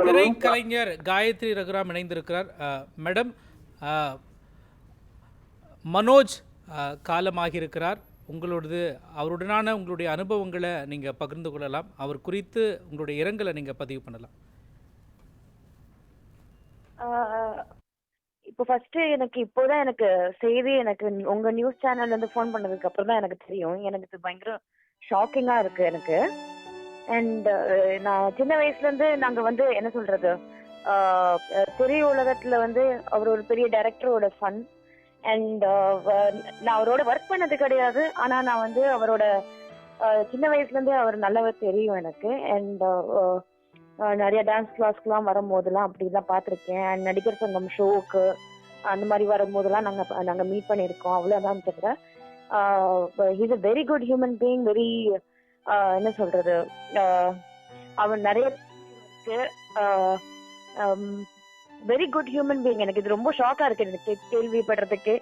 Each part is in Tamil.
திரைக்கலைஞர் காயத்ரி ரகுராம் இணைந்திருக்கிறார். மேடம், மனோஜ் காலமாகியிருக்கிறார். அவருடனான உங்களுடைய அனுபவங்களை நீங்கள் பகிர்ந்து கொள்ளலாம். அவர் குறித்து உங்களுடைய இரங்கலை நீங்கள் பதிவு பண்ணலாம். இப்போ ஃபர்ஸ்ட் இப்போதான் எனக்கு செய்தி உங்க நியூஸ் சேனல்ல இருந்து ஃபோன் பண்ணதுக்கு அப்புறம் தான் எனக்கு தெரியும். எனக்கு இது பயங்கர ஷாக்கிங்கா இருக்கு எனக்கு. அண்ட் நான் சின்ன வயசுல இருந்து நாங்க என்ன சொல்றது, திரையுலகத்துல அவர் ஒரு பெரிய டைரக்டரோட சன். அண்ட் நான் அவரோட ஒர்க் பண்ணது கிடையாது, ஆனா நான் அவரோட சின்ன வயசுல இருந்து அவர் நல்லவர் தெரியும் எனக்கு. அண்ட் நிறைய டான்ஸ் கிளாஸ்க்குலாம் வரும்போதெல்லாம் அப்படிலாம் பார்த்துருக்கேன். அண்ட் நடிகர் சங்கம் ஷோவுக்கு அந்த மாதிரி வரும்போதெல்லாம் நாங்கள் மீட் பண்ணியிருக்கோம். அவ்வளோதான் தவிர he's a very good human being. Very என்ன சொல்றது, அவர் நிறைய வெரி குட் ஹியூமன் பீயிங். எனக்கு இது ரொம்ப ஷாக்கா இருக்கு எனக்கு கேள்விப்படுறதுக்கு.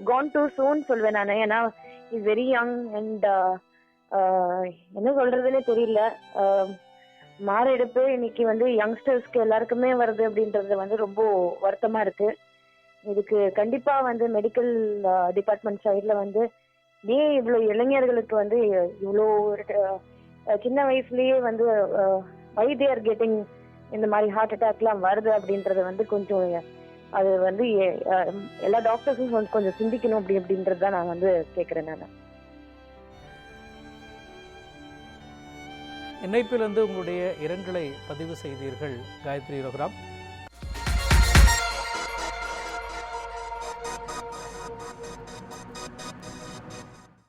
கான் டு சூன் சொல்வேன் நான். ஏன்னா இஸ் வெரி யங் அண்ட் என்ன சொல்றதுன்னே தெரியல. மாரடைப்பு இன்னைக்கு யங்ஸ்டர்ஸ்க்கு எல்லாருக்குமே வருது அப்படின்றது ரொம்ப வருத்தமா இருக்கு. இதுக்கு கண்டிப்பா மெடிக்கல் டிபார்ட்மெண்ட் சைட்ல ஏன் இவ்வளவு இளைஞர்களுக்கு இவ்வளோ சின்ன வயசுலயே வை தே ஆர் கெட்டிங் இந்த மாதிரி ஹார்ட் அட்டாக்லாம் வருது அப்படின்றது கொஞ்சம் அது எல்லா டாக்டர்ஸும் கொஞ்சம் சிந்திக்கணும் அப்படின்றது தான் நான் கேட்கிறேன். நான் இணைப்பிலிருந்து உங்களுடைய இரங்கலை பதிவு செய்தீர்கள் காயத்ரி ரகுராம்.